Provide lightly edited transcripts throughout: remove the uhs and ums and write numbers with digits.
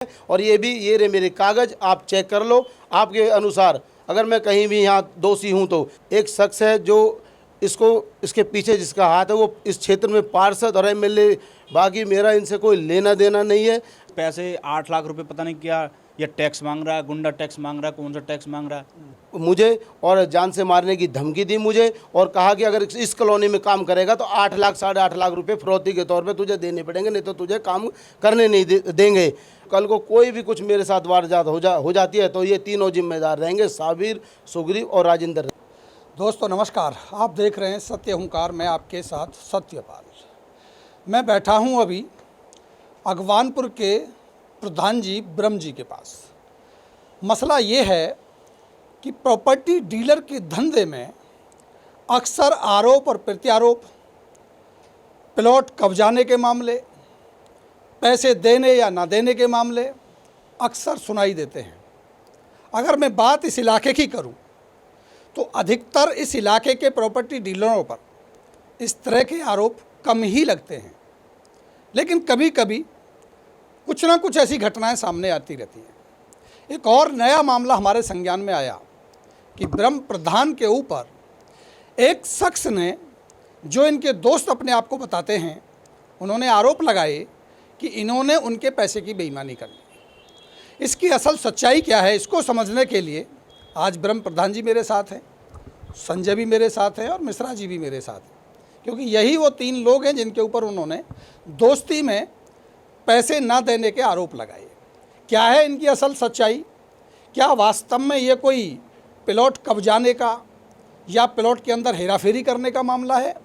और ये भी ये रहे मेरे कागज़, आप चेक कर लो। आपके अनुसार अगर मैं कहीं भी यहाँ दोषी हूँ तो एक शख्स है जो इसको इसके पीछे जिसका हाथ है वो इस क्षेत्र में पार्षद और एमएलए, बाकी मेरा इनसे कोई लेना देना नहीं है। पैसे 8 लाख रुपए पता नहीं क्या, ये टैक्स मांग रहा है, गुंडा टैक्स मांग रहा है, कौन सा टैक्स मांग रहा है मुझे और जान से मारने की धमकी दी मुझे और कहा कि अगर इस कॉलोनी में काम करेगा तो 8 लाख 8.5 लाख रुपए फिरौती के तौर पे तुझे देने पड़ेंगे, नहीं तो तुझे काम करने नहीं देंगे। कल को कोई भी कुछ मेरे साथ वारदात हो जाती है तो ये तीनों जिम्मेदार रहेंगे, साबिर, सुग्रीव और राजेंद्र। दोस्तों नमस्कार, आप देख रहे हैं सत्य हुंकार। मैं आपके साथ सत्यपाल। मैं बैठा हूं अभी अगवानपुर के प्रधान जी ब्रह्म जी के पास। मसला ये है कि प्रॉपर्टी डीलर के धंधे में अक्सर आरोप और प्रत्यारोप, प्लॉट कब्जाने के मामले, पैसे देने या ना देने के मामले अक्सर सुनाई देते हैं। अगर मैं बात इस इलाके की करूं तो अधिकतर इस इलाके के प्रॉपर्टी डीलरों पर इस तरह के आरोप कम ही लगते हैं, लेकिन कभी कभी कुछ ना कुछ ऐसी घटनाएं सामने आती रहती हैं। एक और नया मामला हमारे संज्ञान में आया कि ब्रह्म प्रधान के ऊपर एक शख्स ने, जो इनके दोस्त अपने आप को बताते हैं, उन्होंने आरोप लगाए कि इन्होंने उनके पैसे की बेईमानी कर ली। इसकी असल सच्चाई क्या है, इसको समझने के लिए आज ब्रह्म प्रधान जी मेरे साथ हैं, संजय भी मेरे साथ हैं और मिश्रा जी भी मेरे साथ हैं, क्योंकि यही वो 3 लोग हैं जिनके ऊपर उन्होंने दोस्ती में पैसे ना देने के आरोप लगाए। क्या है इनकी असल सच्चाई? क्या वास्तव में ये कोई प्लॉट कब्जाने का या प्लॉट के अंदर हेराफेरी करने का मामला है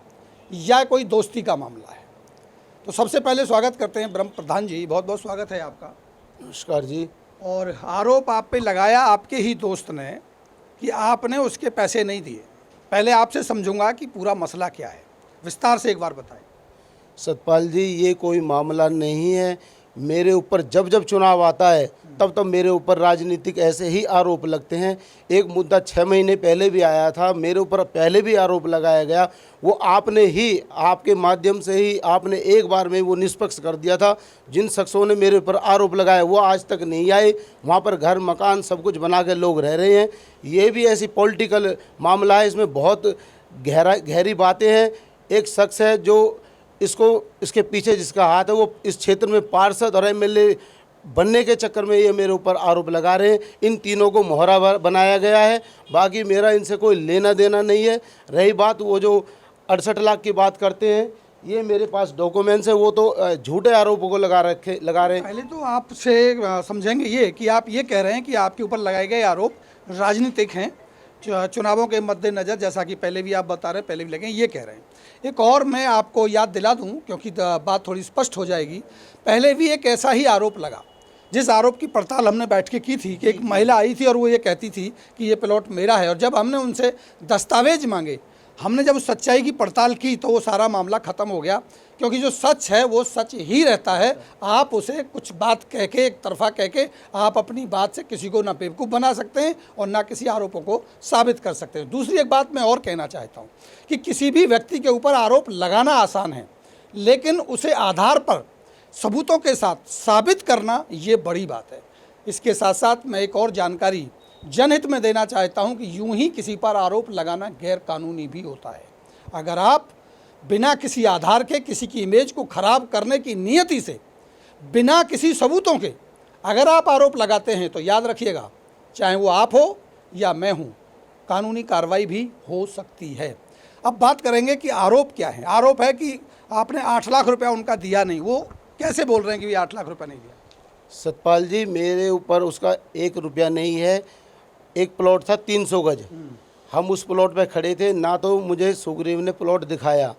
या कोई दोस्ती का मामला है? तो सबसे पहले स्वागत करते हैं ब्रह्म प्रधान जी, बहुत बहुत स्वागत है आपका। नमस्कार जी। और आरोप आप पे लगाया आपके ही दोस्त ने कि आपने उसके पैसे नहीं दिए। पहले आपसे समझूंगा कि पूरा मसला क्या है, विस्तार से एक बार बताएं। सतपाल जी, ये कोई मामला नहीं है। मेरे ऊपर जब जब चुनाव आता है तब तब मेरे ऊपर राजनीतिक ऐसे ही आरोप लगते हैं। एक मुद्दा 6 महीने पहले भी आया था, मेरे ऊपर पहले भी आरोप लगाया गया। वो आपने ही, आपके माध्यम से ही आपने एक बार में वो निष्पक्ष कर दिया था। जिन शख्सों ने मेरे ऊपर आरोप लगाया वो आज तक नहीं आए। वहाँ पर घर मकान सब कुछ बना के लोग रह रहे हैं। ये भी ऐसी पॉलिटिकल मामला है, इसमें बहुत गहरी बातें हैं। एक शख्स है जो इसके पीछे जिसका हाथ है वो इस क्षेत्र में पार्षद और एमएलए बनने के चक्कर में ये मेरे ऊपर आरोप लगा रहे हैं। इन तीनों को मोहरा बनाया गया है, बाकी मेरा इनसे कोई लेना देना नहीं है। रही बात वो जो 68 लाख की बात करते हैं, ये मेरे पास डॉक्यूमेंट्स है, वो तो झूठे आरोपों को लगा रहे हैं। पहले तो आपसे समझेंगे ये कि आप ये कह रहे हैं कि आपके ऊपर लगाए गए आरोप राजनीतिक हैं, चुनावों के मद्देनज़र, जैसा कि पहले भी आप बता रहे हैं, पहले भी लगे, ये कह रहे हैं। एक और मैं आपको याद दिला दूं क्योंकि बात थोड़ी स्पष्ट हो जाएगी। पहले भी एक ऐसा ही आरोप लगा, जिस आरोप की पड़ताल हमने बैठ के की थी कि एक महिला आई थी और वो ये कहती थी कि ये प्लॉट मेरा है, और जब हमने उनसे दस्तावेज मांगे, हमने जब उस सच्चाई की पड़ताल की तो वो सारा मामला ख़त्म हो गया, क्योंकि जो सच है वो सच ही रहता है। आप उसे कुछ बात कह के, एक तरफा कह के, आप अपनी बात से किसी को ना बेवकूफ़ बना सकते हैं और ना किसी आरोपों को साबित कर सकते हैं। दूसरी एक बात मैं और कहना चाहता हूँ कि किसी भी व्यक्ति के ऊपर आरोप लगाना आसान है, लेकिन उसे आधार पर सबूतों के साथ साबित करना ये बड़ी बात है। इसके साथ साथ मैं एक और जानकारी जनहित में देना चाहता हूं कि यूं ही किसी पर आरोप लगाना गैर कानूनी भी होता है। अगर आप बिना किसी आधार के किसी की इमेज को खराब करने की नियति से, बिना किसी सबूतों के अगर आप आरोप लगाते हैं तो याद रखिएगा, चाहे वो आप हो या मैं हूं, कानूनी कार्रवाई भी हो सकती है। अब बात करेंगे कि आरोप क्या है। आरोप है कि आपने 8 लाख रुपया उनका दिया नहीं। वो कैसे बोल रहे हैं कि 8 लाख रुपया नहीं दिया? सतपाल जी, मेरे ऊपर उसका 1 रुपया नहीं है। एक प्लॉट था 300 गज, हम उस प्लॉट पे खड़े थे। ना तो मुझे सुग्रीव ने प्लॉट दिखाया,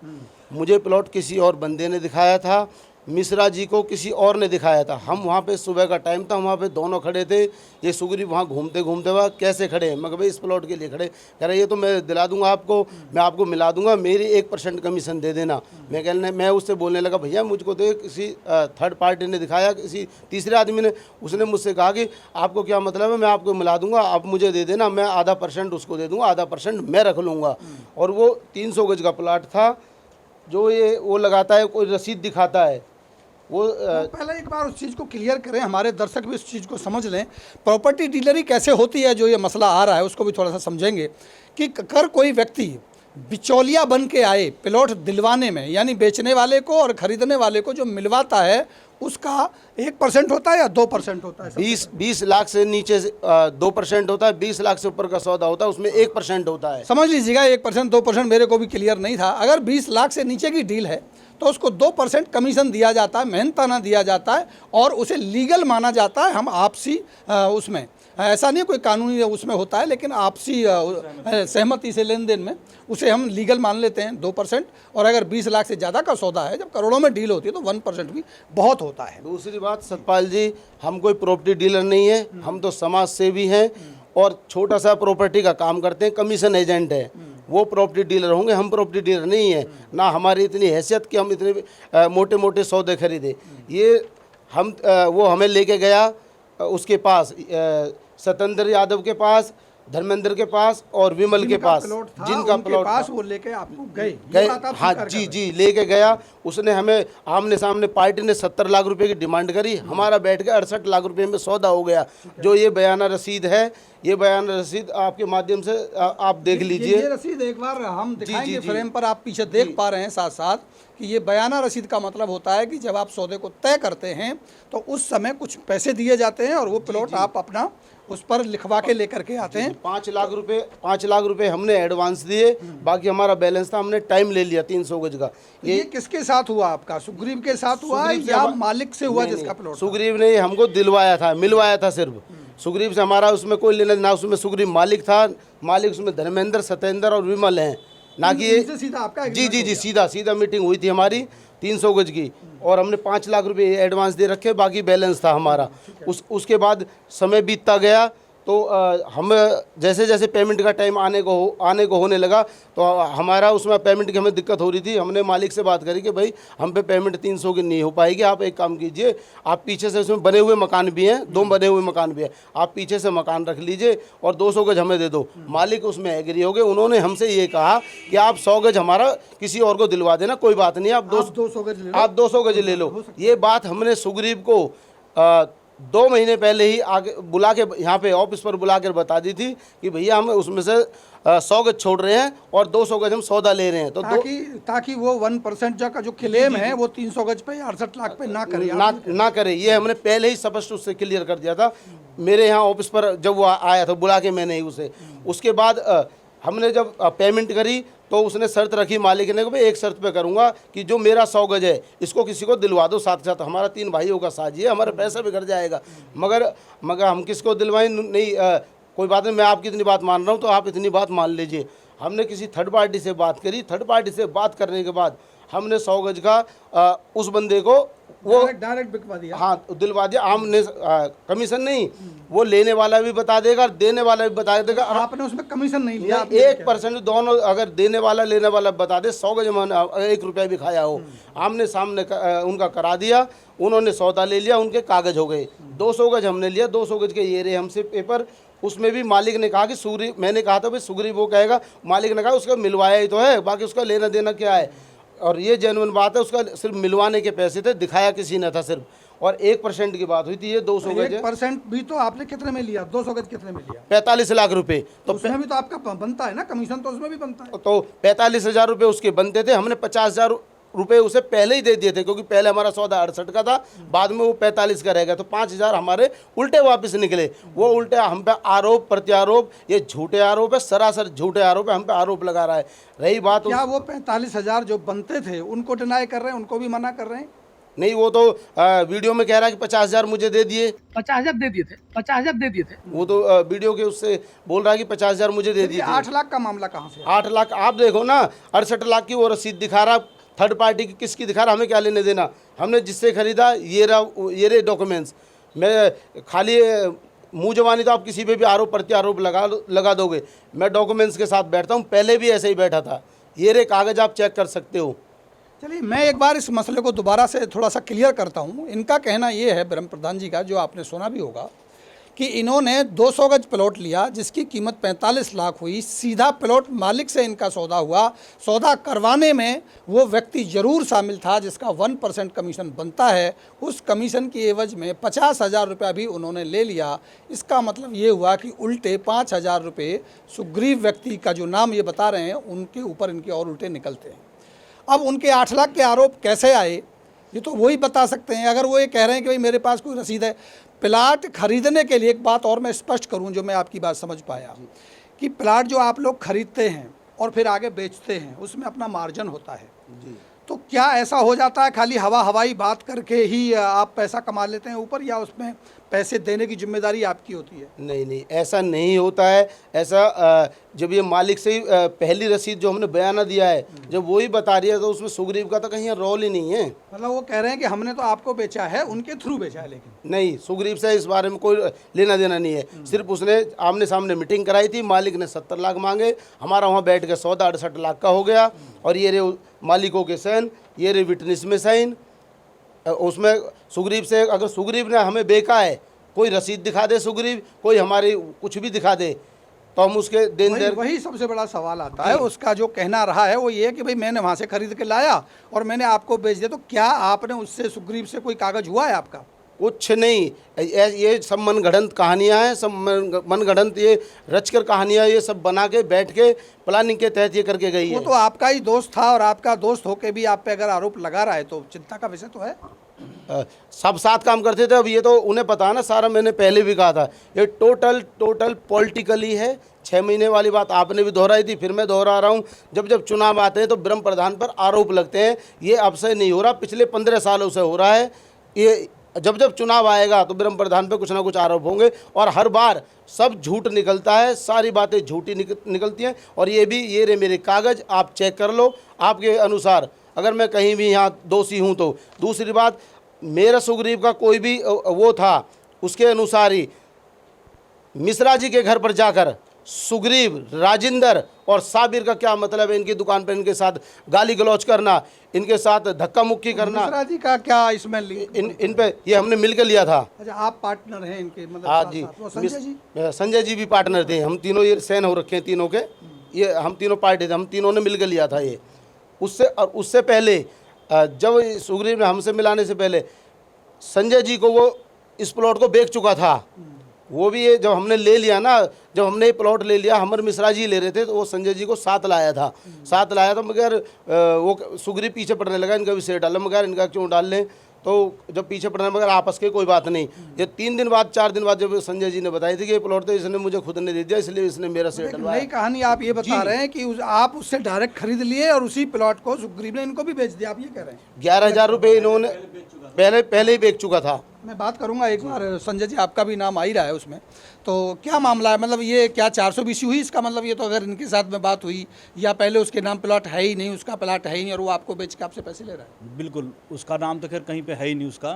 मुझे प्लॉट किसी और बंदे ने दिखाया था, मिश्रा जी को किसी और ने दिखाया था। हम वहाँ पे सुबह का टाइम था, वहाँ पे दोनों खड़े थे। ये सुग्रीव वहाँ घूमते घूमते हुआ कैसे खड़े हैं? मैं कहा भाई इस प्लॉट के लिए खड़े। कह रहे ये तो मैं दिला दूंगा आपको, मैं आपको मिला दूंगा, मेरी 1% कमीशन दे देना। मैं उससे बोलने लगा भैया मुझको तो किसी थर्ड पार्टी ने दिखाया, किसी तीसरे आदमी ने। उसने मुझसे कहा कि आपको क्या मतलब है, मैं आपको मिला दूंगा, आप मुझे दे देना, मैं आधा % उसको दे दूँगा, आधा % मैं रख लूँगा। और वो 300 गज का प्लाट था। जो ये वो लगाता है, कोई रसीद दिखाता है, वो पहले एक बार उस चीज़ को क्लियर करें, हमारे दर्शक भी उस चीज़ को समझ लें। प्रॉपर्टी डीलरी कैसे होती है, जो ये मसला आ रहा है उसको भी थोड़ा सा समझेंगे कि अगर कोई व्यक्ति बिचौलिया बन के आए प्लॉट दिलवाने में, यानी बेचने वाले को और खरीदने वाले को जो मिलवाता है उसका 1% होता है या 2% होता है? 20 लाख से नीचे 2% होता है, 20 लाख से ऊपर का सौदा होता है उसमें 1% होता है। समझ लीजिएगा, 1% 2% मेरे को भी क्लियर नहीं था। अगर 20 लाख से नीचे की डील है तो उसको 2% कमीशन दिया जाता है, मेहनताना दिया जाता है और उसे लीगल माना जाता है। हम आपसी उसमें ऐसा नहीं कोई कानूनी उसमें होता है, लेकिन आपसी सहमति से लेन देन में उसे हम लीगल मान लेते हैं 2%। और अगर 20 लाख से ज़्यादा का सौदा है, जब करोड़ों में डील होती है तो 1% भी बहुत होता है। दूसरी बात सतपाल जी, हम कोई प्रॉपर्टी डीलर नहीं है, हम तो समाज सेवी हैं और छोटा सा प्रॉपर्टी का काम करते हैं, कमीशन एजेंट है। वो प्रॉपर्टी डीलर होंगे, हम प्रॉपर्टी डीलर नहीं है। ना हमारी इतनी हैसियत कि हम इतने मोटे मोटे सौदे खरीदे। ये हम वो हमें लेके गया उसके पास, सत्येंद्र यादव के पास, धर्मेंद्र के पास और विमल के पास, जिनका प्लॉट पास वो लेके आपको गए। हाँ जी लेके गया। उसने हमें आमने सामने, पार्टी ने 70 लाख रुपए की डिमांड करी, हमारा बैठ के 68 लाख रुपए में सौदा हो गया। जो ये बयाना रसीद है, ये बयाना रसीद आपके माध्यम से आप देख लीजिए। ये रसीद एक बार हम दिखाएंगे फ्रेम पर, आप पीछे देख पा रहे हैं साथ साथ कि ये बयाना रसीद का मतलब होता है कि जब आप सौदे को तय करते हैं तो उस समय कुछ पैसे दिए जाते हैं और वो प्लॉट आप अपना उस पर लिखवा के लेकर के आते हैं। 5 लाख रुपए हमने एडवांस दिए, बाकी हमारा बैलेंस था, हमने टाइम ले लिया 300 गज का। ये किसके साथ हुआ आपका? सुग्रीव के साथ हुआ या मालिक से हुआ जिसका प्लॉट? सुग्रीव ने हमको दिलवाया था, मिलवाया था सिर्फ। सुग्रीव से हमारा उसमें कोई लेना ना, उसमें सुग्रीव मालिक था, मालिक उसमें धर्मेंद्र, सत्येंद्र और विमल हैं, ना कि ये सीधा आपका। जी सीधा मीटिंग हुई थी हमारी 300 गज की और हमने 5 लाख रुपए एडवांस दे रखे, बाकी बैलेंस था हमारा। उसके बाद समय बीतता गया तो हम जैसे जैसे पेमेंट का टाइम आने को होने लगा तो हमारा उसमें पेमेंट की हमें दिक्कत हो रही थी। हमने मालिक से बात करी कि भाई हम पे पेमेंट 300 की नहीं हो पाएगी, आप एक काम कीजिए, आप पीछे से, उसमें बने हुए मकान भी हैं, 2 बने हुए मकान भी हैं, आप पीछे से मकान रख लीजिए और 200 गज हमें दे दो। मालिक उसमें एग्री हो गए। उन्होंने हमसे ये कहा कि आप 100 गज हमारा किसी और को दिलवा देना, कोई बात नहीं, आप 200 गज ले लो। ये बात हमने सुग्रीव को 2 महीने पहले ही आगे बुला के, यहाँ पे ऑफिस पर बुला कर बता दी थी कि भैया हम उसमें से 100 गज छोड़ रहे हैं और 200 गज हम सौदा ले रहे हैं। तो ताकि वो 1% का जो क्लेम है वो 300 गज पे 68 लाख पे ना करे। ये हमने पहले ही स्पष्ट उससे क्लियर कर दिया था। मेरे यहाँ ऑफिस पर जब वो आया था, बुला के मैंने ही उसे, उसके बाद हमने जब पेमेंट करी तो उसने शर्त रखी मालिक ने कि भाई एक शर्त पे करूंगा कि जो मेरा 100 गज है इसको किसी को दिलवा दो, साथ साथ हमारा 3 भाइयों का साझी है, हमारा पैसा भी कर जाएगा। मगर हम किसको दिलवाएं? नहीं, कोई बात नहीं, मैं आपकी इतनी बात मान रहा हूँ तो आप इतनी बात मान लीजिए। हमने किसी थर्ड पार्टी से बात करी, थर्ड पार्टी से बात करने के बाद हमने 100 गज का उस बंदे को वो डायरेक्ट बिकवा दिया। हाँ, दिलवा दिया। हमने कमीशन नहीं, वो लेने वाला भी बता देगा, देने वाला भी बता देगा। आपने उसमें कमीशन नहीं लिया? 1% दोनों, अगर देने वाला लेने वाला बता दे, 100 गज में 1 रुपया भी खाया हो, आमने सामने उनका करा दिया। उन्होंने सौदा ले लिया, उनके कागज हो गए। 200 गज हमने लिया, 200 गज के ये रहे हमसे पेपर। उसमें भी मालिक ने कहा कि सुग्रीव, मैंने कहा था भाई सुग्रीव वो कहेगा, मालिक ने कहा उसका मिलवाया ही तो है, बाकी उसका लेना देना क्या है। और ये जेन्युइन बात है, उसका सिर्फ मिलवाने के पैसे थे, दिखाया किसी ने था सिर्फ। और 1% की बात हुई थी। ये 200 गज 1% भी तो आपने कितने में लिया? 200 गज कितने में लिया? 45 लाख रुपए। तो उसमें भी तो आपका बनता है ना कमीशन, तो उसमें भी बनता है। तो 45,000 रुपये उसके बनते थे, हमने 50,000 रुपये उसे पहले ही दे दिए थे, क्योंकि पहले हमारा सौदा 68 का था, बाद में वो 45 का रह गया। तो 5,000 हमारे उल्टे वापस निकले। वो उल्टे हम पे आरोप प्रत्यारोप, ये झूठे आरोप है, सरासर झूठे आरोप है, हम पे आरोप लगा रहा है। रही बात, क्या वो 45,000 जो बनते थे उनको डिनाई कर रहे हैं, उनको भी मना कर रहे हैं? नहीं, वो तो वीडियो में कह रहा है कि 50,000 मुझे दे दिए, 50,000 दे दिए थे, 50,000 दे दिए थे। वो तो वीडियो के उससे बोल रहा है कि 50,000 मुझे दे दिए। 8 लाख का मामला कहाँ से? 8 लाख आप देखो ना, 68 लाख की वो रसीद दिखा रहा, थर्ड पार्टी की किसकी दिखा रहा, हमें क्या लेने देना। हमने जिससे खरीदा ये रहे डॉक्यूमेंट्स। मैं खाली मुँह जवानी तो आप किसी पे भी आरोप प्रत्यारोप लगा दोगे, मैं डॉक्यूमेंट्स के साथ बैठता हूँ, पहले भी ऐसे ही बैठा था। ये रे कागज़, आप चेक कर सकते हो। चलिए, मैं एक बार इस मसले को दोबारा से थोड़ा सा क्लियर करता हूँ। इनका कहना ये है, ब्रह्म प्रधान जी का, जो आपने सुना भी होगा, कि इन्होंने 200 गज प्लॉट लिया जिसकी कीमत 45 लाख हुई। सीधा प्लॉट मालिक से इनका सौदा हुआ। सौदा करवाने में वो व्यक्ति ज़रूर शामिल था जिसका 1% कमीशन बनता है। उस कमीशन की एवज में 50,000 रुपया भी उन्होंने ले लिया। इसका मतलब ये हुआ कि उल्टे 5,000 रुपये सुग्रीव व्यक्ति का जो नाम ये बता रहे हैं उनके ऊपर इनके और उल्टे निकलते हैं। अब उनके 8 लाख के आरोप कैसे आए ये तो वही बता सकते हैं। अगर वो ये कह रहे हैं कि भाई मेरे पास कोई रसीद है, प्लाट खरीदने के लिए एक बात और मैं स्पष्ट करूं जो मैं आपकी बात समझ पाया कि प्लाट जो आप लोग खरीदते हैं और फिर आगे बेचते हैं उसमें अपना मार्जिन होता है। तो क्या ऐसा हो जाता है खाली हवाई बात करके ही आप पैसा कमा लेते हैं ऊपर, या उसमें पैसे देने की जिम्मेदारी आपकी होती है? नहीं, ऐसा नहीं होता है। ऐसा जब ये मालिक से ही पहली रसीद जो हमने बयाना दिया है जब वही बता रही है तो उसमें सुग्रीव का तो कहीं रोल ही नहीं है। मतलब वो कह रहे हैं कि हमने तो आपको बेचा है, उनके थ्रू बेचा है। लेकिन नहीं, सुग्रीव से इस बारे में कोई लेना देना नहीं है। सिर्फ उसने आमने सामने मीटिंग कराई थी, मालिक ने 70 लाख मांगे, हमारा वहाँ बैठ के सौदा 68 लाख का हो गया। और ये रे मालिकों के साइन, ये रे विटनेस में साइन। उसमें सुग्रीव से अगर सुग्रीव ने हमें बेचा है, कोई रसीद दिखा दे सुग्रीव, कोई हमारी कुछ भी दिखा दे तो हम उसके देन देर। वही सबसे बड़ा सवाल आता है। उसका जो कहना रहा है वो ये है कि भाई मैंने वहाँ से खरीद के लाया और मैंने आपको बेच दिया। तो क्या आपने उससे सुग्रीव से कोई कागज हुआ है आपका? कुछ नहीं, ये सब मनगढ़ंत कहानियाँ हैं, सब मनगढ़ंत ये रचकर कहानियाँ ये सब बना के बैठ के प्लानिंग के तहत ये करके गई है। वो तो आपका ही दोस्त था और आपका दोस्त होके भी आप पे अगर आरोप लगा रहा है तो चिंता का विषय तो है। सब साथ काम करते थे। अब ये तो उन्हें पता है ना सारा, मैंने पहले भी कहा था ये टोटल पॉलिटिकली है। 6 महीने वाली बात आपने भी दोहराई थी, फिर मैं दोहरा रहा हूँ। जब चुनाव आते हैं तो ब्रह्म प्रधान पर आरोप लगते हैं। ये अब से नहीं हो रहा, पिछले 15 सालों से हो रहा है। ये जब चुनाव आएगा तो ब्रह्म प्रधान पे कुछ ना कुछ आरोप होंगे और हर बार सब झूठ निकलता है, सारी बातें झूठी निकलती हैं। और ये भी ये रे मेरे कागज़ आप चेक कर लो आपके अनुसार, अगर मैं कहीं भी यहाँ दोषी हूँ तो। दूसरी बात, मेरा सुग्रीव का कोई भी वो था उसके अनुसार ही मिश्रा जी के घर पर जाकर सुग्रीव, राजिंदर और साबिर का क्या मतलब है इनकी दुकान पर इनके साथ गाली गलौज करना, इनके साथ धक्का मुक्की करना। मिश्रा जी का क्या इसमें इन पे ये हमने मिलकर लिया था। अच्छा, आप पार्टनर हैं इनके? मतलब हाँ जी, वो संजय जी? संजय जी भी पार्टनर थे। हम तीनों ये सैन हो रखे हैं तीनों के, ये हम तीनों पार्टी थे, हम तीनों ने मिलकर लिया था ये। उससे पहले जब सुग्रीव ने हमसे मिलाने से पहले संजय जी को वो इस प्लॉट को बेच चुका था। वो भी ये जब हमने ले लिया ना, जब हमने ये प्लॉट ले लिया, हमर मिश्रा जी ले रहे थे तो वो संजय जी को साथ लाया था। मगर वो सुग्रीव पीछे पड़ने लगा, इनका भी शेयर डाला, मगर इनका क्यों डाल लें। तो जब पीछे पड़ने मगर आपस के कोई बात नहीं। ये 3 दिन बाद 4 दिन बाद जब संजय जी ने बताई थी कि ये प्लॉट तो इसने मुझे खुद ने दे दिया, इसलिए इसने मेरा शेयर डलवाया। नई कहानी आप ये बता रहे हैं कि आप उससे डायरेक्ट खरीद लिए और उसी प्लॉट को सुग्रीव ने इनको भी बेच दिया, आप ये कह रहे हैं? 11,000 रुपये इन्होंने पहले ही बेच चुका था। मैं बात करूंगा एक बार। संजय जी, आपका भी नाम आ ही रहा है उसमें, तो क्या मामला है? मतलब ये क्या 420 हुई? इसका मतलब ये तो अगर इनके साथ में बात हुई या पहले उसके नाम प्लॉट है ही नहीं, उसका प्लॉट है ही नहीं और वो आपको बेच के आपसे पैसे ले रहा है? बिल्कुल, उसका नाम तो खैर कहीं पे है ही नहीं उसका।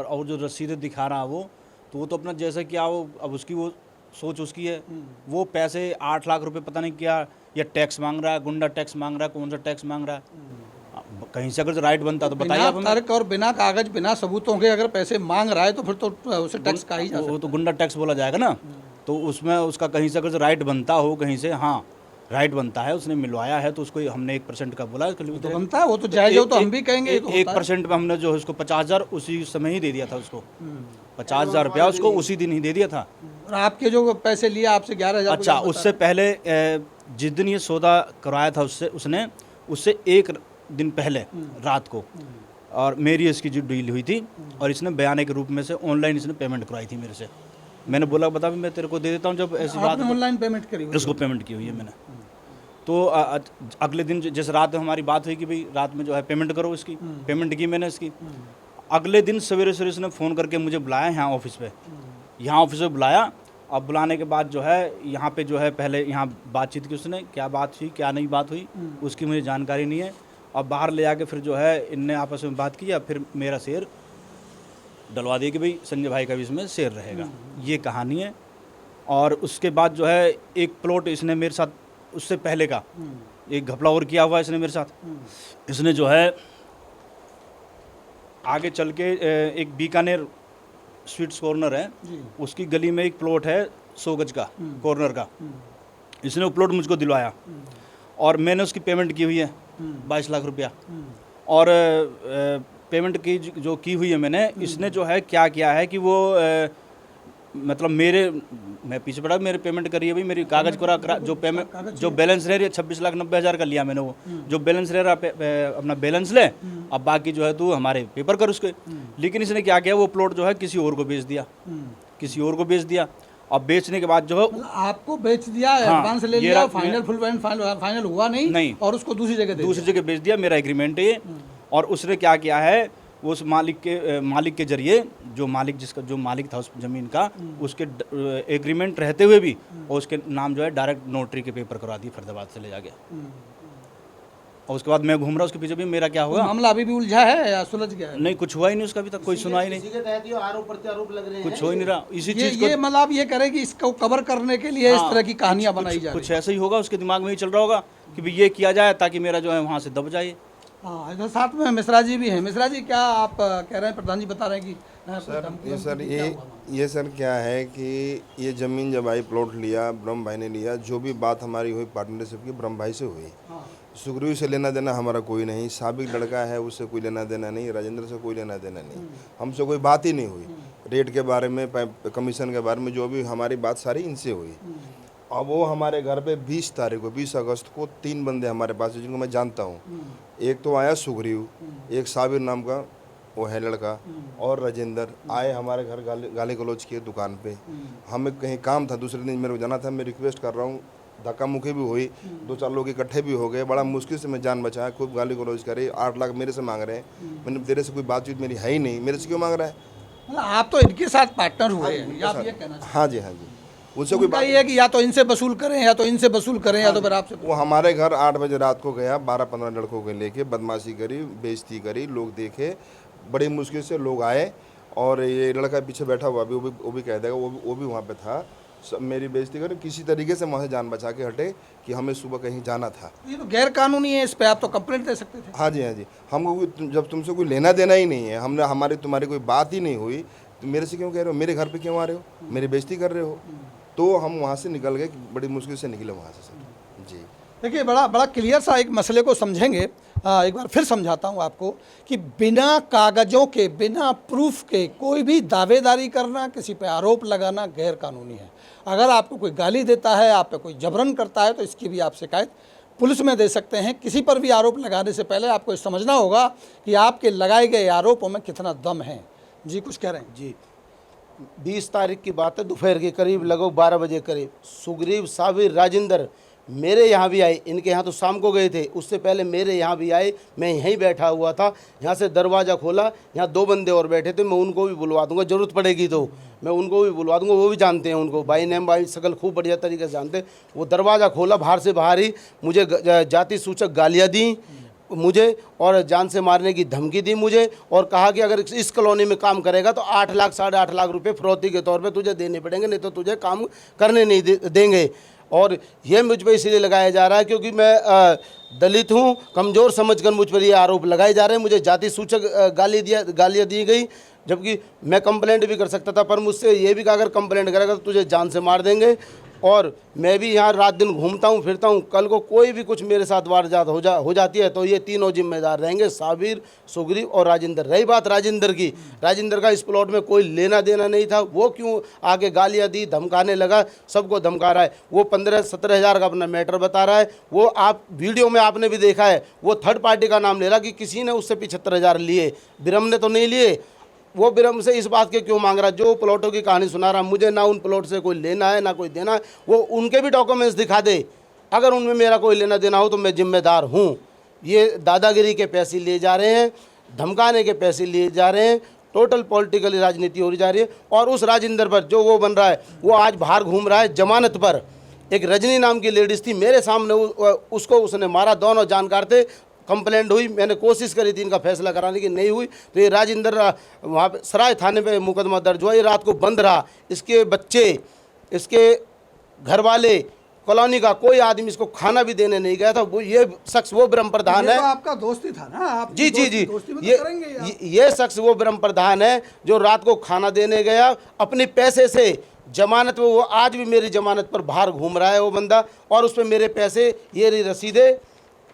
और जो रसीदें दिखा रहा वो तो अपना जैसा कि अब उसकी वो सोच उसकी है। वो पैसे 8 लाख रुपए पता नहीं क्या या टैक्स मांग रहा है, गुंडा टैक्स मांग रहा है, कौन सा टैक्स मांग रहा है। कहीं से अगर राइट बनता तो बताइए आप हमें। तर्क और बिना कागज बिना सबूतों के अगर पैसे मांग रहा है तो फिर तो उसे टैक्स का ही जा सकता है। वो तो गुंडा टैक्स बोला जाएगा ना। तो उसमें उसका कहीं से अगर राइट बनता हो, कहीं से हाँ राइट बनता है, उसने मिलवाया है तो उसको हमने 1% का बोला। तो बनता है, वो तो जायज हो तो हम भी कहेंगे। 1% में हमने जो उसको 50,000 उसी समय ही दे दिया था उसको। 50,000 रुपया उसको उसी दिन ही दे दिया था। और आपके जो पैसे लिए आपसे 11,000। अच्छा, उससे पहले जिस दिन ये सौदा करवाया था उसने उससे 1 दिन पहले रात को, और मेरी इसकी जो डील हुई थी और इसने बयाने के रूप में से ऑनलाइन इसने पेमेंट करवाई थी मेरे से। मैंने बोला बता भी मैं तेरे को दे देता हूँ। जब ऐसी बात ऑनलाइन पेमेंट करी, उसको पेमेंट की हुई है मैंने। तो अगले दिन जिस रात हमारी बात हुई कि भाई रात में जो है पेमेंट करो, इसकी पेमेंट की मैंने इसकी। अगले दिन सवेरे इसने फ़ोन करके मुझे बुलाया यहाँ ऑफिस पे, यहाँ ऑफिस पे बुलाया। अब बुलाने के बाद जो है यहाँ पे जो है पहले यहाँ बातचीत की उसने, क्या बात हुई क्या नहीं बात हुई उसकी मुझे जानकारी नहीं है। और बाहर ले जाके फिर जो है इनने आपस में बात की, फिर मेरा शेयर डलवा दिया कि भाई संजय भाई का भी इसमें शेयर रहेगा। ये कहानी है। और उसके बाद जो है एक प्लॉट इसने मेरे साथ उससे पहले का एक घपला और किया हुआ इसने मेरे साथ। इसने जो है आगे चल के एक बीकानेर स्वीट्स कॉर्नर है, जी। उसकी गली में एक प्लॉट है 100 गज का कॉर्नर का। इसने वो प्लॉट मुझको दिलवाया और मैंने उसकी पेमेंट की हुई है 22 लाख रुपया। और पेमेंट की जो की हुई है मैंने, इसने जो है क्या किया है कि वो मतलब मैं पीछे पड़ा, मेरे पेमेंट करी है भाई, मेरी कागज करा जो पेमेंट जो बैलेंस रह रही है 26,90,000 का लिया मैंने, वो जो बैलेंस रह रहा अपना बैलेंस ले, अब बाकी जो है तू हमारे पेपर कर उसके। लेकिन इसने क्या किया, वो प्लॉट जो है किसी और को बेच दिया, किसी और को बेच दिया। अब बेचने के बाद जो है मतलब आपको बेच दिया, हाँ, एडवांस ले ये लिया, रहा- फाइनल फुल पेमेंट फाइनल हुआ नहीं और उसको दूसरी जगह दे दूसरी जगह बेच दिया, मेरा एग्रीमेंट है ये। और उसने क्या किया है, वो उस मालिक के जरिए जो मालिक था उस ज़मीन का, उसके एग्रीमेंट रहते हुए भी और उसके नाम जो है डायरेक्ट नोटरी के पेपर करवा दिए फरीदाबाद से ले जाके। और उसके बाद मैं घूम रहा उसके पीछे भी, मेरा क्या होगा। मामला अभी भी उल्झा है या सुलझ गया है? नहीं, कुछ हुआ ही नहीं उसका अभी तक, कोई सुनवाई नहीं, इसी के तहत ये आरोप प्रत्यारोप लग रहे हैं। कुछ हो ही नहीं रहा। इसी ये चीज़ ये मतलब आप ये करें कि इसको कवर करने के लिए इस हाँ, तरह की कहानियां बनाई जा रही कुछ ऐसा ही होगा, उसके दिमाग में ही चल रहा होगा कि भाई ये किया जाए ताकि मेरा जो है वहाँ से दब जाए। हाँ, इधर साथ में मिश्रा जी भी हैं। मिश्रा जी, क्या आप कह रहे हैं, प्रधान जी बता रहे हैं कि ये सर क्या है कि ये ज़मीन जब आई प्लॉट लिया, ब्रह्म भाई ने लिया, जो भी बात हमारी हुई पार्टनरशिप की ब्रह्म भाई से हुई। सुग्रीव से लेना देना हमारा कोई नहीं, साबिक लड़का है उससे कोई लेना देना नहीं, राजेंद्र से कोई लेना देना नहीं, हमसे कोई बात ही नहीं हुई। रेट के बारे में, कमीशन के बारे में जो भी हमारी बात सारी इनसे हुई। अब वो हमारे घर पे 20 तारीख को 20 अगस्त को 3 बंदे हमारे पास हैं जिनको मैं जानता हूँ। एक तो आया सुग्रीव, एक साबिर नाम का वो है लड़का, और राजेंद्र आए हमारे घर गाली गलौज किए दुकान पे। हमें कहीं काम था, दूसरे दिन मेरे को जाना था, मैं रिक्वेस्ट कर रहा हूँ, धक्का मुक्की भी हुई, 2-4 लोग इकट्ठे भी हो गए, बड़ा मुश्किल से मैं जान बचाया। खूब गाली गलौज करे, 8 लाख मेरे से मांग रहे हैं। मैंने तेरे से कोई बातचीत मेरी है ही नहीं, मेरे से क्यों मांग रहा है? मतलब आप तो इनके साथ पार्टनर हुए हैं, या आप ये कहना चाहते हाँ जी, हाँ जी, उनसे हैं? कोई उनका ये है कि या तो इनसे वसूल करें या तो इनसे वसूल करें या तो फिर आपसे। वो हमारे घर 8 बजे रात को गया, 12-15 लड़कों को लेके बदमाशी करी, बेइज्जती करी, लोग देखे, बड़ी मुश्किल से लोग आए। और ये लड़का पीछे बैठा हुआ भी, वो भी कह देगा, वो भी वहाँ पे था। सब मेरी बेइज्जती करी, किसी तरीके से वहाँ से जान बचा के हटे कि हमें सुबह कहीं जाना था। ये तो गैर कानूनी है, इस पे आप तो कंप्लेंट दे सकते थे। हाँ जी, हाँ जी, हमको जब तुमसे कोई लेना देना ही नहीं है, हमने तुम्हारी कोई बात ही नहीं हुई, तो मेरे से क्यों कह रहे हो, मेरे घर पे क्यों आ रहे हो, मेरी बेइज्जती कर रहे हो? तो हम वहाँ से निकल गए, बड़ी मुश्किल से निकले वहाँ से सर जी। देखिए, बड़ा क्लियर सा एक मसले को समझेंगे। एक बार फिर समझाता हूँ आपको कि बिना कागज़ों के, बिना प्रूफ के कोई भी दावेदारी करना, किसी पे आरोप लगाना गैर कानूनी है। अगर आपको कोई गाली देता है, आप पे कोई जबरन करता है, तो इसकी भी आप शिकायत पुलिस में दे सकते हैं। किसी पर भी आरोप लगाने से पहले आपको समझना होगा कि आपके लगाए गए आरोपों में कितना दम है। जी, कुछ कह रहे हैं? जी, 20 तारीख की बात है, दोपहर के करीब लगभग 12 बजे करीब सुग्रीव, साबिर, राजेंद्र मेरे यहाँ भी आए। इनके यहाँ तो शाम को गए थे, उससे पहले मेरे यहाँ भी आए। मैं यहीं बैठा हुआ था, यहाँ से दरवाज़ा खोला, यहाँ 2 बंदे और बैठे थे। मैं उनको भी बुलवा दूंगा, ज़रूरत पड़ेगी तो मैं उनको भी बुलवा दूंगा, वो भी जानते हैं उनको, बाई नेम बाई शकल खूब बढ़िया तरीके से जानते। वो दरवाज़ा खोला, बाहर से बाहर ही मुझे जाति सूचक गालियाँ दी मुझे, और जान से मारने की धमकी दी मुझे, और कहा कि अगर इस कॉलोनी में काम करेगा तो 8 लाख 8.5 लाख रुपए फिरौती के तौर पे तुझे देने पड़ेंगे, नहीं तो तुझे काम करने नहीं देंगे। और ये मुझ पर इसलिए लगाया जा रहा है क्योंकि मैं दलित हूँ, कमज़ोर समझकर मुझ पर ये आरोप लगाए जा रहे हैं। मुझे जाति सूचक गालियाँ दी गई, जबकि मैं कंप्लेंट भी कर सकता था, पर मुझसे ये भी कहा अगर कंप्लेंट करेगा तो तुझे जान से मार देंगे। और मैं भी यहाँ रात दिन घूमता हूँ फिरता हूँ, कल को कोई भी कुछ मेरे साथ वारदात हो जाती है तो ये तीनों जिम्मेदार रहेंगे, साबिर, सुग्रीव और राजेंद्र। रही बात राजेंद्र की, राजेंद्र का इस प्लॉट में कोई लेना देना नहीं था, वो क्यों आगे गालियाँ दी, धमकाने लगा, सबको धमका रहा है। वो 15-17 हज़ार का अपना मैटर बता रहा है। वो आप वीडियो में आपने भी देखा है, वो थर्ड पार्टी का नाम ले रहा कि किसी ने उससे 75 हज़ार लिए, बिरम ने तो नहीं लिए। वो बिरम से इस बात के क्यों मांग रहा, जो प्लॉटों की कहानी सुना रहा, मुझे ना उन प्लॉट से कोई लेना है ना कोई देना है। वो उनके भी डॉक्यूमेंट्स दिखा दे, अगर उनमें मेरा कोई लेना देना हो तो मैं जिम्मेदार हूँ। ये दादागिरी के पैसे लिए जा रहे हैं, धमकाने के पैसे लिए जा रहे हैं, टोटल पॉलिटिकल राजनीति हो जा रही है। और उस राजेंद्र पर जो वो बन रहा है, वो आज बाहर घूम रहा है जमानत पर। एक रजनी नाम की लेडीज़ थी मेरे सामने, उसको उसने मारा, दोनों जानकार थे। कंप्लेंट हुई, मैंने कोशिश करी थी इनका फैसला कराने की, नहीं हुई। तो ये राजेंद्र वहाँ पे सराय थाने पे मुकदमा दर्ज हुआ, ये रात को बंद रहा। इसके बच्चे, इसके घर वाले कॉलोनी का कोई आदमी इसको खाना भी देने नहीं गया था। वो ये शख्स वो ब्रह्म प्रधान ये है। तो आपका दोस्त ही था ना, आप जी जी जी, दोस्ती में तो ये करेंगे ही आप। ये शख्स वो ब्रह्म प्रधान है जो रात को खाना देने गया अपने पैसे से, जमानत पे, वो आज भी मेरी जमानत पर बाहर घूम रहा है वो बंदा, और उस पर मेरे पैसे, ये रही रसीदें।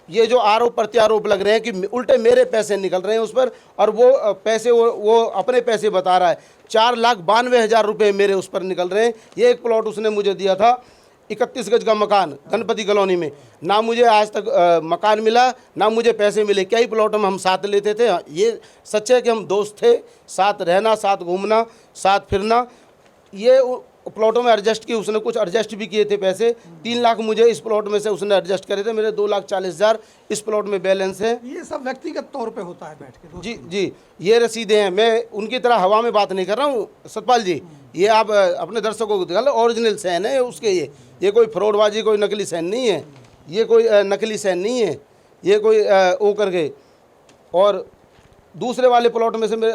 ये जो आरोप प्रत्यारोप लग रहे हैं कि उल्टे मेरे पैसे निकल रहे हैं उस पर, और वो पैसे वो अपने पैसे बता रहा है। 4,92,000 रुपये मेरे उस पर निकल रहे हैं। ये एक प्लॉट उसने मुझे दिया था 31 गज का मकान गणपति कॉलोनी में, ना मुझे आज तक मकान मिला, ना मुझे पैसे मिले। कई प्लॉट हम साथ लेते थे। ये सच है कि हम दोस्त थे, साथ रहना, साथ घूमना, साथ फिरना। ये प्लॉटों में एडजस्ट की, उसने कुछ एडजस्ट भी किए थे पैसे। 3 लाख मुझे इस प्लॉट में से उसने एडजस्ट करे थे। मेरे 2,40,000 इस प्लॉट में बैलेंस है। ये सब व्यक्तिगत तौर पे होता है बैठ के दोस्त। जी जी, ये रसीदें हैं। मैं उनकी तरह हवा में बात नहीं कर रहा हूँ सतपाल जी। ये आप अपने दर्शकों को दिखा लो, ओरिजिनल सैन है उसके। ये कोई फ्रॉडबाजी, कोई नकली सैन नहीं है। ये कोई नकली सैन नहीं है। ये कोई वो करके। और दूसरे वाले प्लॉट में से मेरे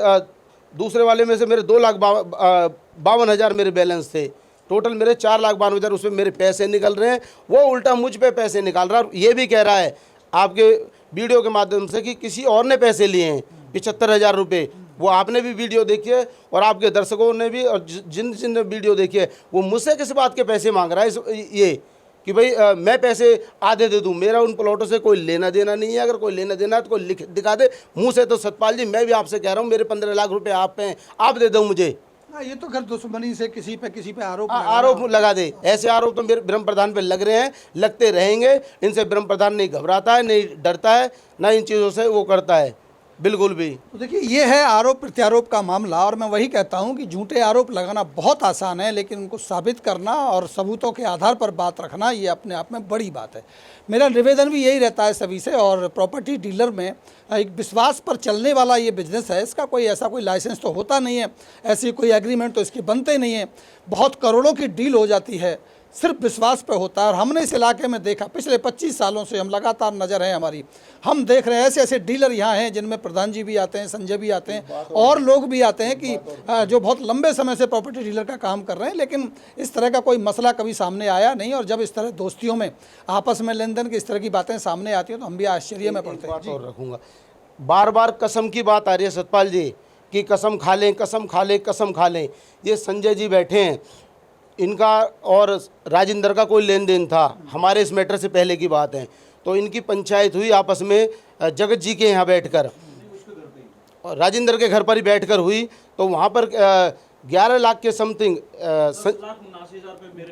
2,52,000 मेरे बैलेंस थे। टोटल मेरे 4,52,000 उसमें मेरे पैसे निकल रहे हैं। वो उल्टा मुझ पे पैसे निकाल रहा है। ये भी कह रहा है आपके वीडियो के माध्यम से कि किसी और ने पैसे लिए हैं 75,000 रुपये। वो आपने भी वीडियो देखी है और आपके दर्शकों ने भी, और जिन जिन ने वीडियो देखी है, वो मुझसे किस बात के पैसे मांग रहा है ये कि भाई मैं पैसे आधे दे दूं। मेरा उन प्लॉटों से कोई लेना देना नहीं है। अगर कोई लेना देना है तो कोई लिख दिखा दे मुंह से। तो सतपाल जी, मैं भी आपसे कह रहा हूँ, मेरे 15 लाख रुपए आप पे हैं, आप दे दो मुझे। हाँ, ये तो खैर दुश्मनी से किसी पे आरोप आरोप लगा दे। ऐसे आरोप तो मेरे ब्रह्म प्रधान पे लग रहे हैं, लगते रहेंगे। इनसे ब्रह्म प्रधान नहीं घबराता है, नहीं डरता है, ना इन चीज़ों से वो करता है बिल्कुल भी। तो देखिए, ये है आरोप प्रत्यारोप का मामला। और मैं वही कहता हूँ कि झूठे आरोप लगाना बहुत आसान है, लेकिन उनको साबित करना और सबूतों के आधार पर बात रखना, ये अपने आप में बड़ी बात है। मेरा निवेदन भी यही रहता है सभी से। और प्रॉपर्टी डीलर में एक विश्वास पर चलने वाला ये बिजनेस है। इसका कोई ऐसा कोई लाइसेंस तो होता नहीं है, ऐसी कोई एग्रीमेंट तो इसकी बनते नहीं है। बहुत करोड़ों की डील हो जाती है, सिर्फ विश्वास पे होता है। और हमने इस इलाके में देखा, पिछले 25 सालों से हम लगातार नज़र है हमारी, हम देख रहे हैं ऐसे ऐसे डीलर यहाँ हैं जिनमें प्रधान जी भी आते हैं, संजय भी आते हैं, और लोग भी आते हैं कि जो बहुत लंबे समय से प्रॉपर्टी डीलर का काम कर रहे हैं। लेकिन इस तरह का कोई मसला कभी सामने आया नहीं। और जब इस तरह दोस्तियों में आपस में लेन देन की इस तरह की बातें सामने आती हैं तो हम भी आश्चर्य में पड़ते हैं। बात और रखूँगा, बार बार कसम की बात आ रही है सतपाल जी कि कसम खा लें, कसम खा लें, कसम खा लें। ये संजय जी बैठे हैं, इनका और राजेंद्र का कोई लेन देन था। हमारे इस मैटर से पहले की बात है। तो इनकी पंचायत हुई आपस में जगत जी के यहाँ बैठकर, और राजेंद्र के घर पर ही बैठकर हुई। तो वहाँ पर 11 लाख के समथिंग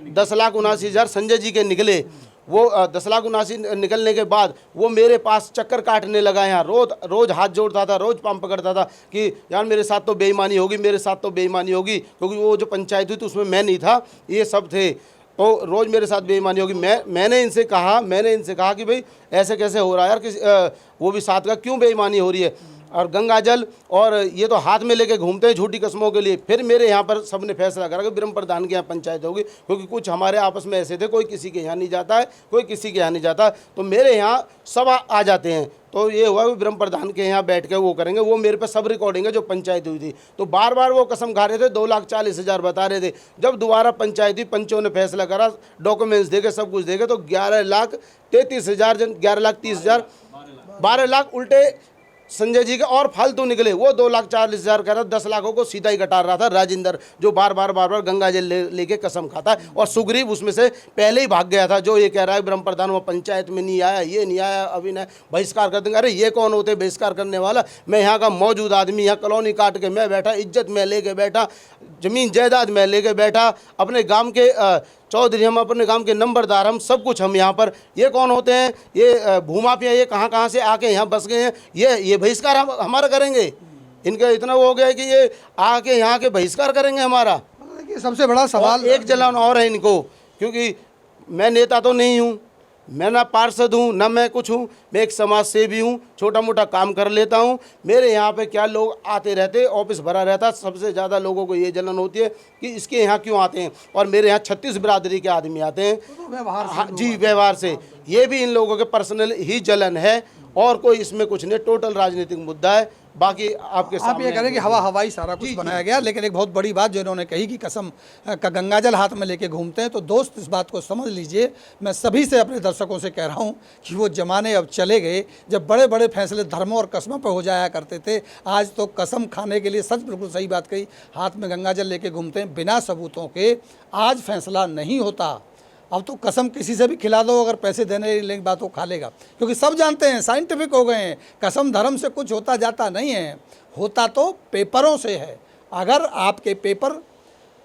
10,79,000 संजय जी के निकले। वो 10,79,000 निकलने के बाद वो मेरे पास चक्कर काटने लगा। यहाँ रोज़ हाथ जोड़ता था, रोज़ पाँव पकड़ता था कि यार मेरे साथ तो बेईमानी होगी, मेरे साथ तो बेईमानी होगी। क्योंकि वो जो पंचायत हुई थी उसमें मैं नहीं था, ये सब थे। तो रोज़ मेरे साथ बेईमानी होगी। मैंने इनसे कहा कि भाई ऐसे कैसे हो रहा है यार, वो भी साथ का, क्यों बेईमानी हो रही है। और गंगा जल और ये तो हाथ में लेके घूमते हैं झूठी कस्मों के लिए। फिर मेरे यहाँ पर सबने फैसला करा कि ब्रह्म प्रधान के यहाँ पंचायत होगी, क्योंकि कुछ हमारे आपस में ऐसे थे, कोई किसी के यहाँ नहीं जाता है, कोई किसी के यहाँ नहीं जाता। तो मेरे यहाँ सब आ जाते हैं। तो ये हुआ कि ब्रह्म प्रधान के यहाँ बैठ के वो करेंगे। वो मेरे पे सब रिकॉर्डिंग है जो पंचायत हुई थी। तो बार बार वो कसम खा रहे थे, 2,40,000 बता रहे थे। जब दोबारा पंचायत हुई, पंचों ने फैसला करा, डॉक्यूमेंट्स देखे, सब कुछ देखे, तो 11,33,000 11,30,000 12 लाख उल्टे संजय जी के और फालतू निकले। वो 2,40,000 कह रहा, 10 लाखों को सीधा ही कटार रहा था राजेंद्र, जो बार बार गंगा जल लेके कसम खाता है। और सुग्रीव उसमें से पहले ही भाग गया था, जो ये कह रहा है ब्रह्म प्रधान वो पंचायत में नहीं आया, ये नहीं आया, अभी नहीं, बहिष्कार कर देंगे। अरे ये कौन होते बहिष्कार करने वाला? मैं यहाँ का मौजूद आदमी, यहाँ कॉलोनी काट के मैं बैठा, इज्जत मैं लेके बैठा, ज़मीन जायदाद मैं लेके बैठा, अपने गांव के चौधरी, हम अपने गांव के नंबरदार, हम सब कुछ हम यहाँ पर। ये कौन होते हैं? ये भूमाफिया, ये कहाँ से आके यहाँ बस गए हैं, ये बहिष्कार हमारा करेंगे। इनका इतना वो हो गया है कि ये आके यहाँ के बहिष्कार करेंगे हमारा। देखिए, सबसे बड़ा सवाल एक जलन और है इनको, क्योंकि मैं नेता तो नहीं हूँ, मैं ना पार्षद हूँ, ना मैं कुछ हूँ, मैं एक समाज सेवी हूँ, छोटा मोटा काम कर लेता हूँ। मेरे यहाँ पे क्या लोग आते रहते, ऑफिस भरा रहता। सबसे ज़्यादा लोगों को ये जलन होती है कि इसके यहाँ क्यों आते हैं। और मेरे यहाँ 36 बिरादरी के आदमी आते हैं। हाँ जी, व्यवहार से। ये भी इन लोगों के पर्सनल ही जलन है, और कोई इसमें कुछ नहीं। टोटल राजनीतिक मुद्दा है, बाकी आपके आप सामने ये करें कि हवा हवाई सारा कुछ बनाया गया, लेकिन एक बहुत बड़ी बात जो इन्होंने कही कि कसम का गंगाजल हाथ में लेके घूमते हैं, तो दोस्त इस बात को समझ लीजिए। मैं सभी से, अपने दर्शकों से कह रहा हूँ कि वो ज़माने अब चले गए जब बड़े बड़े फैसले धर्मों और कसमों पर हो जाया करते थे। आज तो कसम खाने के लिए, सच बिल्कुल सही बात कही, हाथ में गंगाजल लेके घूमते हैं बिना सबूतों के। आज फैसला नहीं होता। अब तो कसम किसी से भी खिला दो, अगर पैसे देने की बात वो खा लेगा, क्योंकि सब जानते हैं, साइंटिफिक हो गए हैं, कसम धर्म से कुछ होता जाता नहीं है, होता तो पेपरों से है। अगर आपके पेपर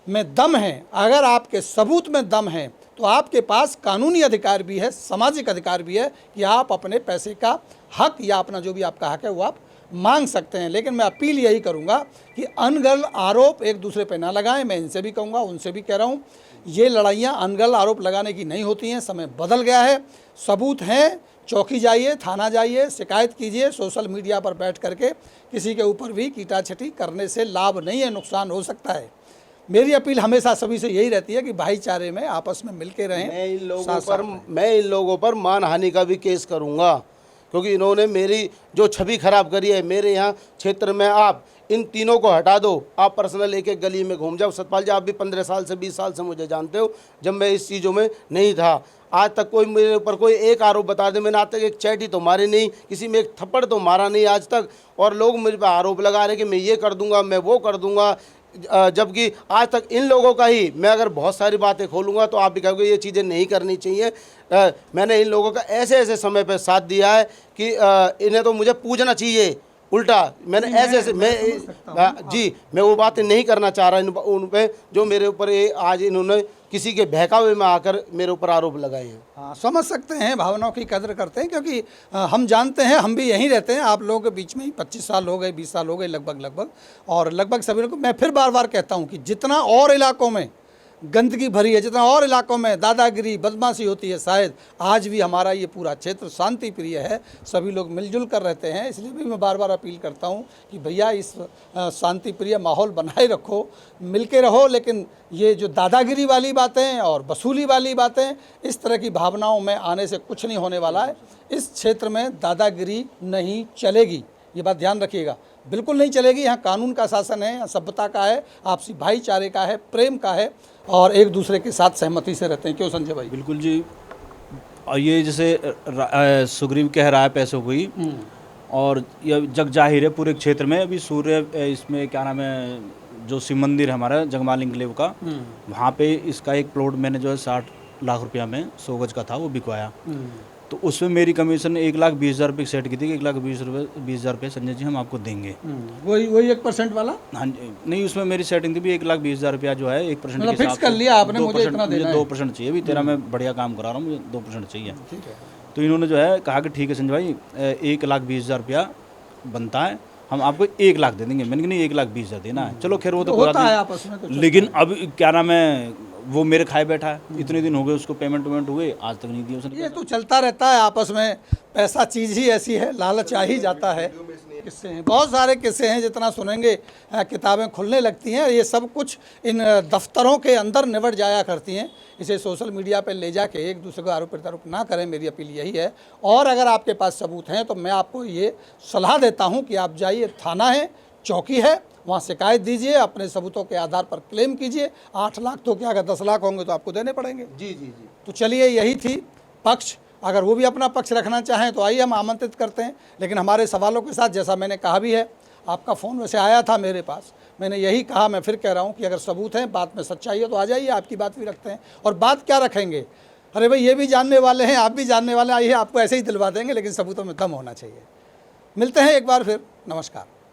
में दम है, अगर आपके सबूत में दम है, तो आपके पास कानूनी अधिकार भी है, सामाजिक अधिकार भी है कि आप अपने पैसे का हक या अपना जो भी आपका हक है वो आप मांग सकते हैं। लेकिन मैं अपील यही करूंगा कि अनगढ़ आरोप एक दूसरे पे ना लगाएं। मैं इनसे भी कहूंगा, उनसे भी कह रहा हूं, ये लड़ाइयां अनगढ़ आरोप लगाने की नहीं होती हैं। समय बदल गया है, सबूत हैं, चौकी जाइए, थाना जाइए, शिकायत कीजिए। सोशल मीडिया पर बैठ करके किसी के ऊपर भी कीटाछटी करने से लाभ नहीं है, नुकसान हो सकता है। मेरी अपील हमेशा सभी से यही रहती है कि भाईचारे में आपस में मिलके रहें। मैं इन लोगों पर मानहानि का भी केस करूंगा, क्योंकि इन्होंने मेरी जो छवि खराब करी है। मेरे यहाँ क्षेत्र में आप इन तीनों को हटा दो, आप पर्सनल एक एक गली में घूम जाओ। सतपाल जी, आप भी 15 साल से 20 साल से मुझे जानते हो, जब मैं इस चीज़ों में नहीं था। आज तक कोई मेरे ऊपर कोई एक आरोप बता दे, मैंने आज तक एक चैटी तो मारी नहीं, किसी में एक थप्पड़ तो मारा नहीं आज तक। और लोग मुझे पर आरोप लगा रहे कि मैं ये कर दूंगा, मैं वो कर दूंगा, जबकि आज तक इन लोगों का ही मैं अगर बहुत सारी बातें खोलूँगा तो आप भी कहोगे ये चीज़ें नहीं करनी चाहिए। मैंने इन लोगों का ऐसे ऐसे समय पर साथ दिया है कि इन्हें तो मुझे पूछना चाहिए उल्टा। मैंने ऐसे ऐसे मैं वो बातें नहीं करना चाह रहा उन पे जो मेरे ऊपर आज इन्होंने किसी के बहकावे में आकर मेरे ऊपर आरोप लगाए हैं। हाँ, समझ सकते हैं, भावनाओं की कदर करते हैं, क्योंकि हम जानते हैं, हम भी यहीं रहते हैं आप लोगों के बीच में ही 25 साल हो गए, 20 साल हो गए लगभग। और लगभग सभी लोग, मैं फिर बार बार कहता हूँ कि जितना और इलाकों में गंदगी भरी है, जितना और इलाकों में दादागिरी बदमाशी होती है, शायद आज भी हमारा ये पूरा क्षेत्र शांति प्रिय है, सभी लोग मिलजुल कर रहते हैं। इसलिए भी मैं बार बार अपील करता हूँ कि भैया इस शांति प्रिय माहौल बनाए रखो, मिलके रहो। लेकिन ये जो दादागिरी वाली बातें और वसूली वाली बातें, इस तरह की भावनाओं में आने से कुछ नहीं होने वाला है। इस क्षेत्र में दादागिरी नहीं चलेगी, ये बात ध्यान रखिएगा, बिल्कुल नहीं चलेगी। यहाँ कानून का शासन है, सभ्यता का है, आपसी भाईचारे का है, प्रेम का है, और एक दूसरे के साथ सहमति से रहते हैं। क्यों संजय भाई? बिल्कुल जी। और ये जैसे सुग्रीव कह रहा है पैसों को ही, और ये जग जाहिर है पूरे क्षेत्र में। अभी सूर्य इसमें क्या नाम है, जो शिव मंदिर है हमारा जगमाल इंक्लेव का, वहाँ पे इसका एक प्लॉट मैंने जो है 60 लाख रुपया में 100 गज का था वो बिकवाया। तो उसमें मेरी कमीशन 1,20,000 रुपये सेट की थी कि 1,20,000 रुपये संजय जी हम आपको देंगे। वही 1% वाला? हाँ जी, नहीं, उसमें मेरी सेटिंग थी भी 1,20,000 रुपया जो है 1% मतलब फिक्स कर लिया आपने, मुझे इतना देना है। 2% चाहिए, भी तेरा मैं बढ़िया काम करा रहा हूँ, मुझे 2% चाहिए। तो इन्होंने जो है कहा कि ठीक है संजय भाई, 1,20,000 रुपया बनता है, हम आपको 1 लाख दे देंगे। मैंने कहा नहीं, 1,20,000 देना है, चलो खैर वो तो होता है आपस में। लेकिन अब क्या नाम है, वो मेरे खाए बैठा है, इतने दिन हो गए उसको, पेमेंट हुए, आज तक नहीं दिया उसने। ये तो चलता रहता है आपस में, पैसा चीज़ ही ऐसी है, लालच आ ही जाता है। किस्से हैं, बहुत सारे किस्से हैं, जितना सुनेंगे किताबें खुलने लगती हैं। ये सब कुछ इन दफ्तरों के अंदर निबट जाया करती हैं। इसे सोशल मीडिया पर ले जाके एक दूसरे को आरोप प्रत्यारोप ना करें, मेरी अपील यही है। और अगर आपके पास सबूत हैं तो मैं आपको ये सलाह देता हूँ कि आप जाइए, थाना है, चौकी है, वहाँ शिकायत दीजिए, अपने सबूतों के आधार पर क्लेम कीजिए। 8 लाख तो क्या, अगर 10 लाख होंगे तो आपको देने पड़ेंगे। जी। तो चलिए, यही थी पक्ष। अगर वो भी अपना पक्ष रखना चाहें तो आइए, हम आमंत्रित करते हैं। लेकिन हमारे सवालों के साथ, जैसा मैंने कहा भी है, आपका फ़ोन वैसे आया था मेरे पास, मैंने यही कहा, मैं फिर कह रहा हूँ कि अगर सबूत है, बात में सच्चाई है तो आ जाइए, आपकी बात भी रखते हैं। और बात क्या रखेंगे, अरे भाई ये भी जानने वाले हैं, आप भी जानने वाले हैं, आइए आपको ऐसे ही दिलवा देंगे, लेकिन सबूतों में दम होना चाहिए। मिलते हैं एक बार फिर, नमस्कार।